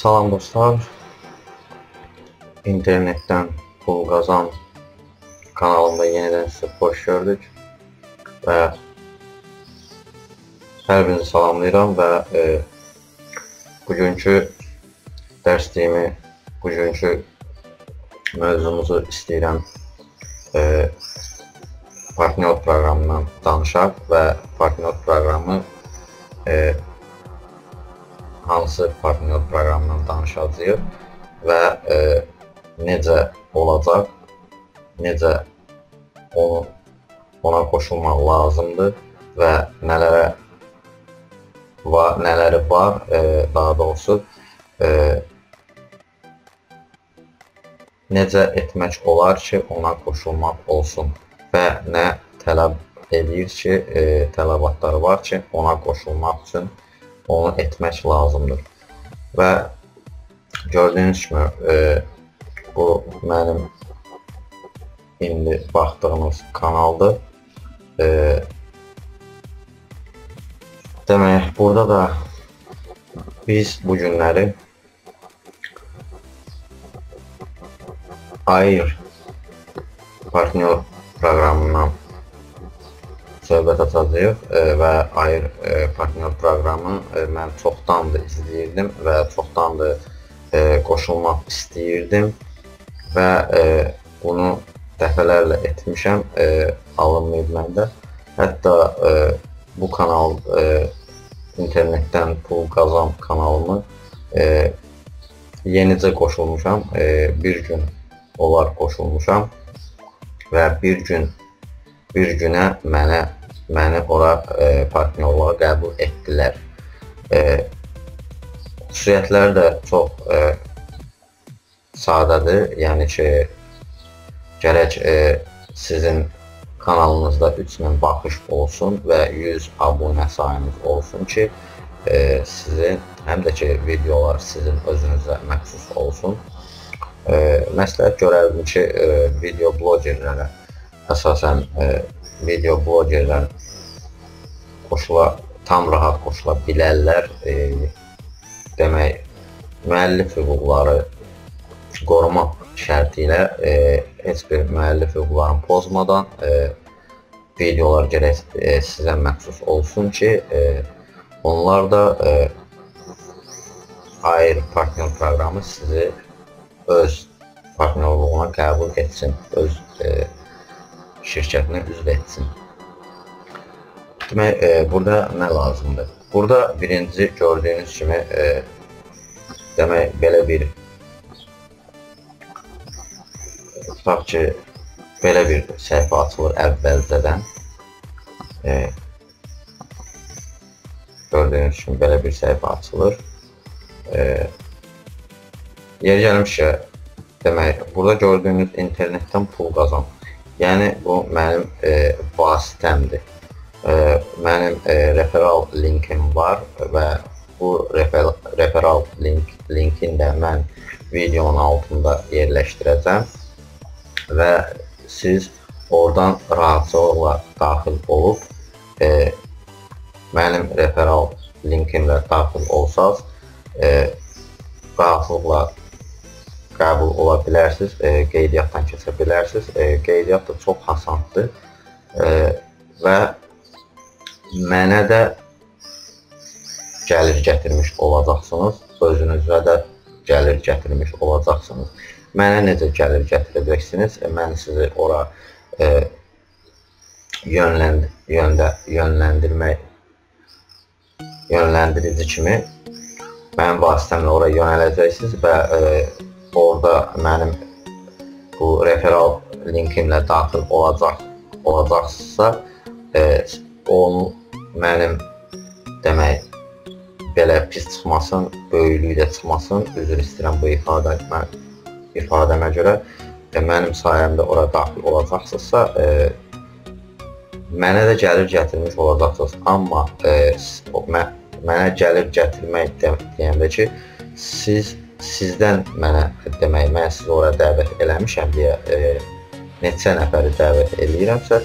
Salam dostlar, internetten pul qazan kanalımda yenidən sizi xoş gördük və hər birinizi salamlayıram və bugünkü dərsliyimi, bugünkü mövzumuzu istəyirəm partnyor proqramından danışaq və partnyor proqramı hansı partnyor proqramından danışacağıq və necə olacaq, necə ona qoşulmaq lazımdır və nələri var, daha doğrusu necə etmək olar ki, ona qoşulmaq olsun və nə tələb edir ki, tələbatları var ki, ona qoşulmaq üçün onu etmək lazımdır. Və gördüyünüz kimi bu mənim indi baxdığınız kanaldır. Demək, burada da biz bu günləri Air partnyor proqramından söhbət açacağıq və Air partnyor proqramı mən çoxdandır izləyirdim və çoxdandır qoşulmaq istəyirdim və bunu dəfələrlə etmişəm, alınmayıb məndə. Hətta bu kanal internetdən pul qazan kanalımı yenicə qoşulmuşam, bir gün olar qoşulmuşam və bir günə məni ora partnyorluğa qəbul etdilər. Xüsusiyyətləri də çox sadədir, yəni ki, gərək sizin kanalınızda 3000 baxış olsun və 100 abunə sayınız olsun ki, sizin həm də ki, videolar sizin özünüzə məxsus olsun. Məsləhət görərdim ki, video blogerlərə, əsasən video blogerlər tam rahat qoşula bilərlər. Demək, müəllif hüquqları qorumaq şərti ilə heç bir müəllif hüquqlarını pozmadan videolar gərək sizə məxsus olsun ki, onlar da Air partnyor proqramı sizi öz partnyorluğuna qəbul etsin, öz şirkətinə üzv etsin. Demək, burada nə lazımdır? Burada birinci gördüyünüz kimi demək, belə bir tutaq ki, belə bir səhifə açılır əvvəlcədən. Gördüyünüz kimi belə bir səhifə açılır. Yer gəlmişə, demək, burada gördüyünüz internetdən pul qazan. Yəni, bu mənim vasitəmdir. Mənim referal linkim var və bu referal linkin də mən videonun altında yerləşdirəcəm və siz oradan rahatçılıqla daxil olub mənim referal linkimlə daxil olsaz rahatlıqla qəbul ola bilərsiniz, qeydiyyatdan keçə bilərsiniz. Qeydiyyat da çox asandır və mənə də gəlir gətirmiş olacaqsınız, özünüzə də gəlir gətirmiş olacaqsınız. Mənə necə gəlir gətirəcəksiniz? Mən sizi ora yönləndirici kimi mənim vasitəmlə ora yönələcəksiniz və orada mənim bu referal linkimlə daxil olacaqsınızsa, onu mənim demək, belə pis çıxmasın, böyüklüyü də çıxmasın, üzr istəyirəm bu ifadəmə görə, mənim sayəmdə ora daxil olacaqsınızsa, mənə də gəlir gətirmiş olacaqsınız. Amma mənə gəlir gətirmək deyəndə ki, sizdən mənə demək, mən sizi ora dəvət eləmişəm deyə neçə nəfəri dəvət eləyirəmsə,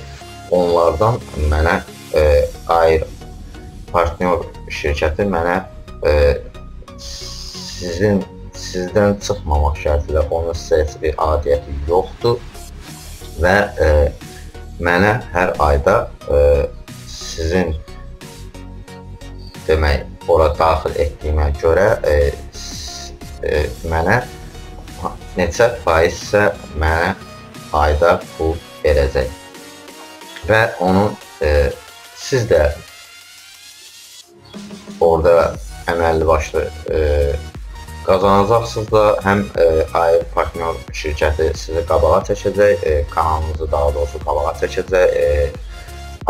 onlardan mənə Air partnyor şirkəti mənə sizdən çıxmamaq şərtilə onun sizə heç bir aidiyyəti yoxdur və mənə hər ayda sizin demək ora daxil etdiyimə görə mənə neçə faizsə mənə ayda pul verəcək və onu siz də orada əməlli başlı qazanacaqsınız da, həm Air partnyor şirkəti sizi qabağa çəkəcək, kanalınızı daha doğrusu qabağa çəkəcək,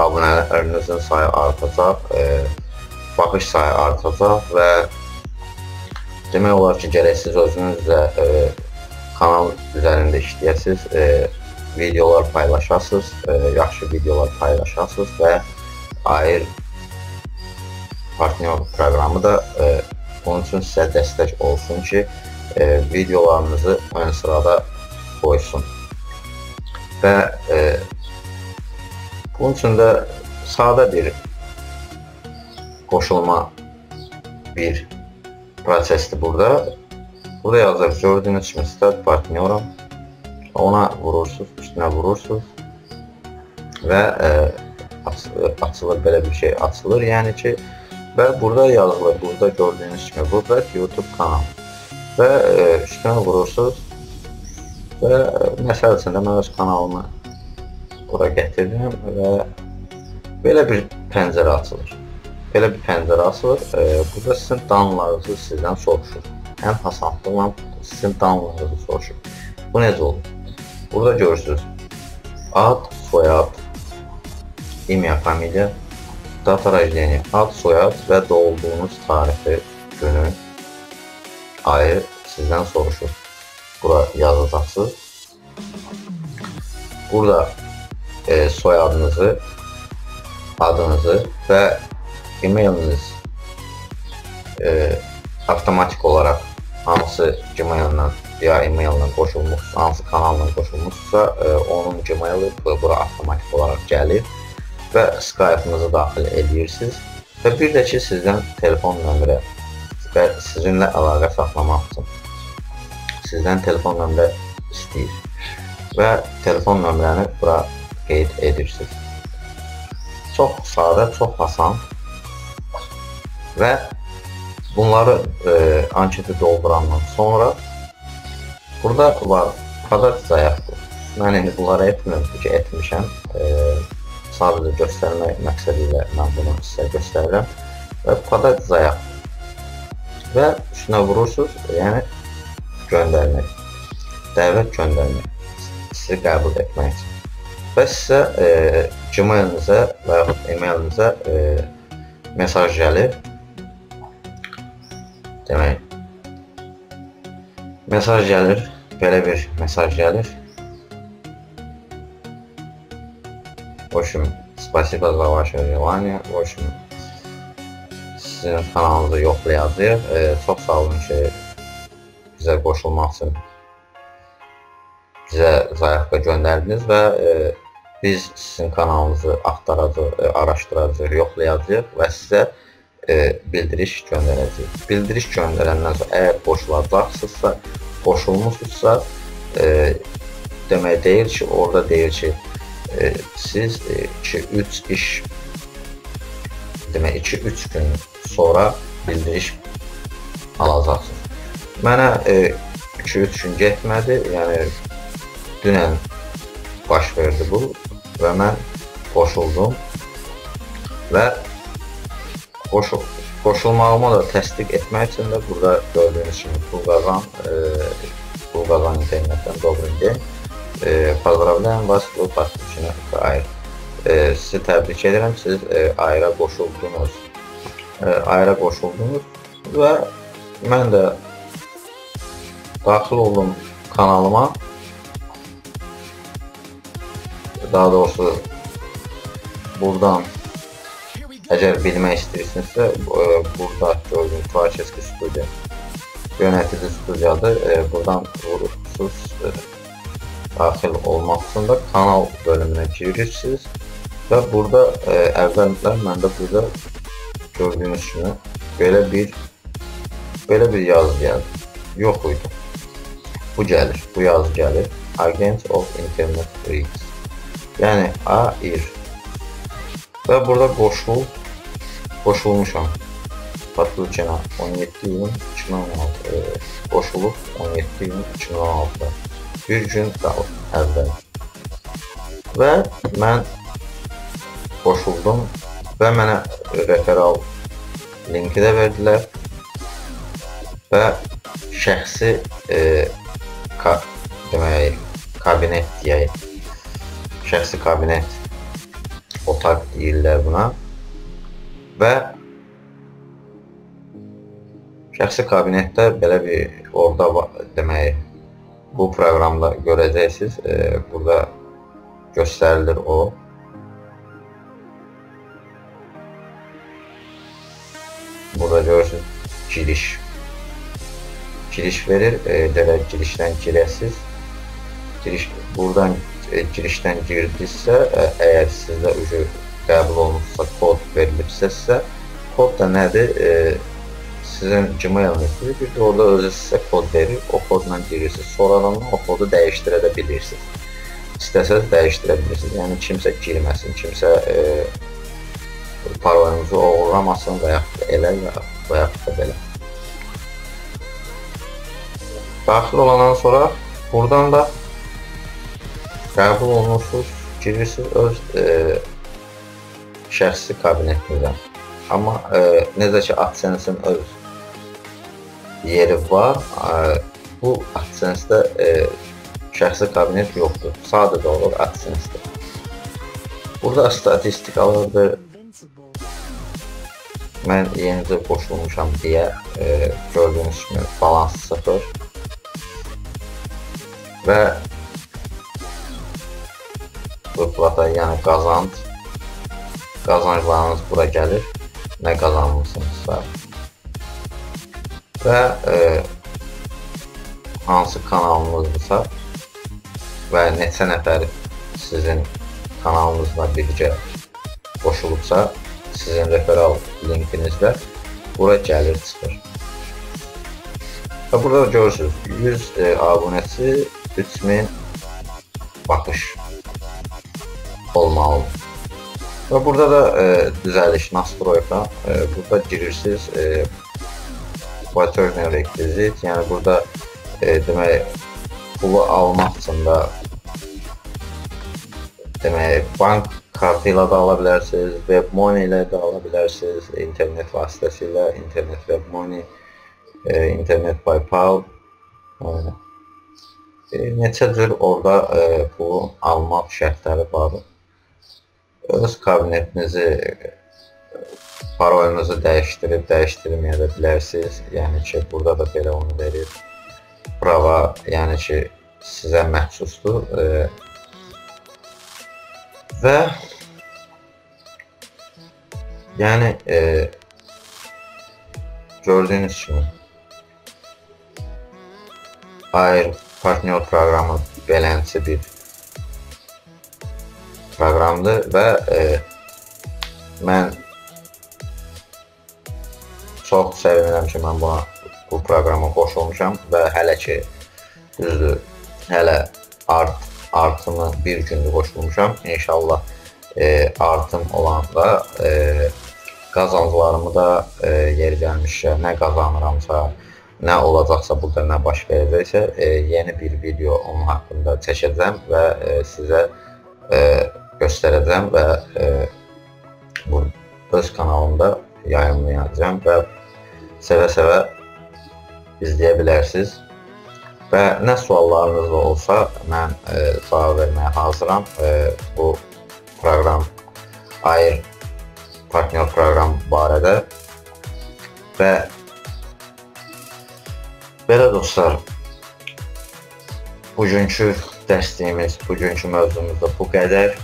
abunələrinizin sayı artacaq, baxış sayı artacaq və demək olar ki, gərək siz özünüz də kanal üzərində işləyəsiniz, videolar paylaşasınız, yaxşı videolar paylaşasınız və Air partnyor proqramı da bunun üçün sizə dəstək olsun ki, videolarınızı ön sırada qoysun. Və bunun üçün də sadə bir qoşulma bir prosesdir burada. Burada yazır, gördüyünüz kimi start partnyoram. Ona vurursunuz, üstünə vurursunuz və açılır, belə bir şey açılır. Yəni ki, və burada yazılır, burada gördüyünüz kimi, burada YouTube kanal və üstünə vurursunuz və məsəl üçün də mən öz kanalımı bura gətirdim və belə bir pəncərə açılır. Belə bir pəncərə açılır, burada sizin danlarınızı sizdən soruşur. Ən asanlıqla sizin danlarınızı soruşur. Bu necə olur? Burada görürsünüz, ad, soyad, imya, familiya, data rождения, ad, soyad və doğulduğunuz tarihi, günü, ayı sizdən soruşur. Bura yazacaqsınız. Burada soyadınızı, adınızı və e-mailiniz avtomatik olaraq hansı Gmail-lə ya e-mail-lə qoşulmuşsa, hansı kanalla qoşulmuşsa, onun Gmail-i bura avtomatik olaraq gəlir və Skype-ınızı daxil edirsiniz və bir də ki, sizdən telefon nömrə və sizinlə əlaqə saxlamaq üçün sizdən telefon nömrə istəyir və telefon nömrəni bura qeyd edirsiniz. Çox sadə, çox asan və bunları anketi doldurandan sonra burada var, kadar zayaqdır. Mən indi bunları etmirəm, çünki etmişəm. Sadəcə göstərmək məqsədi ilə mən bunu sizə göstərirəm. Və kadar zayaqdır. Və üstünə vurursunuz, yəni göndərmək, dəvət göndərmək, sizi qəbul etmək üçün. Və sizə Gmail-inizə və yaxud e-mailinizə mesaj gəlir. Demək, mesaj gəlir, belə bir mesaj gəlir. В общем, спасибо за ваше внимание. В общem, sizin kanalınızı yoxlayacağıq. Çox sağ olun ki, bizə qoşulmaq üçün bizə zayaqda göndərdiniz və biz sizin kanalınızı axtaracaq, araşdıracaq, yoxlayacaq və sizə bildiriş göndərəcəyik. Bildiriş göndərəndən sonra əgər qoşulacaqsınızsa, qoşulmuşsunuzsa, demək deyir ki, orada deyir ki, siz 2-3 iş, demək 2-3 gün sonra bildiriş alacaqsınız. Mənə 2-3 gün getmədi, yəni dünən baş verdi bu və mən qoşuldum və qoşulmağımı da təsdiq etmək üçün də burada gördüyünüz kimi pul qazan internetdən добрый день. Поздравляем вас, вы подключены к Air. Sizi təbrik edirəm, siz Air'a qoşuldunuz. Air'a qoşuldunuz və mən də daxil oldum kanalıma. Daha doğrusu buradan əgər bilmək istəyirsinizsə, burada gördüyünüz Tvarcheski studiya yönetici studiyadır. Buradan vurursunuz, daxil olmaq üçün də kanal bölümünə girirsiniz və burada əvvəllər məndə burada gördüyünüz kimi belə bir belə bir yazı gəldi. Yox idi. Bu gəlir, bu yazı gəlir. Agents of Internet Freaks. Yəni AIR. Və burada qoşulmuşam. Patlıcana 17 iyun 2016 qoşulub 17 iyun 2016 bir gün qalıb əvvəl. Və mən qoşuldum və mənə referal linki də verdilər və şəxsi demək, kabinet deyək, şəxsi kabinet otaq deyirlər buna və şəxsi kabinetdə belə bir orada demək, bu proqramda görəcəksiniz, burada göstərilir o. Burada görürsünüz giriş verir, girişdən girəsiz. Buradan girişdən girdinizsə, əgər sizdə qəbul olunursa, kod verilibsə sizə, kod da nədir? Sizin Gmail-inizdir, bir də orada özü sizə kod verir, o kodla girirsiniz. Sonradan o kodu dəyişdirə də bilirsiniz. İstəsəz dəyişdirə bilirsiniz. Yəni kimsə girməsin, kimsə parolumuzu oğurlamasın və yaxud da elə və yaxud da belə. Daxil olandan sonra buradan da qəbul olunursunuz, girirsiniz öz şəxsi kabinetinizdən. Amma necə ki AdSense-in öz yeri var, bu AdSense-də şəxsi kabinet yoxdur. Sadəcə olur AdSense-də. Burada statistikalardır. Mən yenicə qoşulmuşam deyə gördüyünüz kimi balans 0 və выplata, yəni qazanclarınız bura gəlir, nə qazanmışsınızsa və hansı kanalınızdırsa və neçə nəfər sizin kanalınızla birgə qoşulubsa, sizin referal linkinizlə bura gəlir çıxır. Və burada görürsünüz 100 abunəsi 3000 baxış olmalıdır. Və burada da düzəliş nastroyka, burada girirsiniz quaternary requisite, yəni burada demək pulu almaq üçün də demək bank kartı ilə də ala bilərsiniz, WebMoney ilə də ala bilərsiniz, internet vasitəsilə, internet WebMoney, internet PayPal, neçə cür orada pulu almaq şərtləri vardır. Öz kabinetinizi, parolunuzu dəyişdirib, dəyişdirməyə də bilərsiniz. Yəni ki, burada da belə onu verir. Prava, yəni ki, sizə məxsusdur. Və yəni gördüyünüz kimi AIR partnyor proqramı beləncə bir proqramdır və mən çox sevinirəm ki, mən bu proqrama qoşulmuşam və hələ ki, düzdür, hələ artımı bir gündür qoşulmuşam. İnşallah artım olanda qazanclarımı da yer gəlmişsə, nə qazanıramsa, nə olacaqsa, burada nə baş verəcəksə, yeni bir video onun haqqında çəkəcəm və sizə göstərəcəm və öz kanalımda yayınlayacağım və sevə-sevə izləyə bilərsiniz. Və nə suallarınız da olsa, mən cavab verməyə hazıram. Bu proqram AIR partnyor proqram barədə və belə dostlar, bugünkü dərsimiz, bugünkü mövzumuz da bu qədər.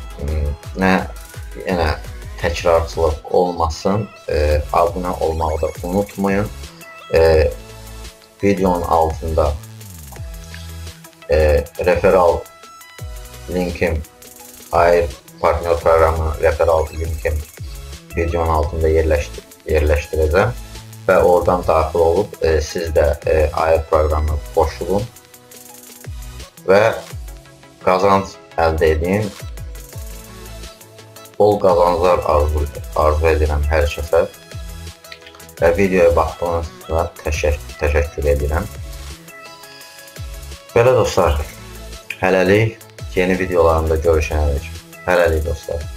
Nə yenə təkrarçılıq olmasın, abunə olmağı da unutmayın. Videonun altında referal linkim, AIR partnyor proqramı referal linkim videonun altında yerləşdirəcəm. və oradan daxil olub siz də AIR proqramına qoşulun və qazanc əldə edin. Bol qazanclar arzu edirəm hər kəsə və videoya baxdığınızda təşəkkür edirəm. Belə dostlar, hələlik yeni videolarımda görüşənəcək. Hələlik dostlar.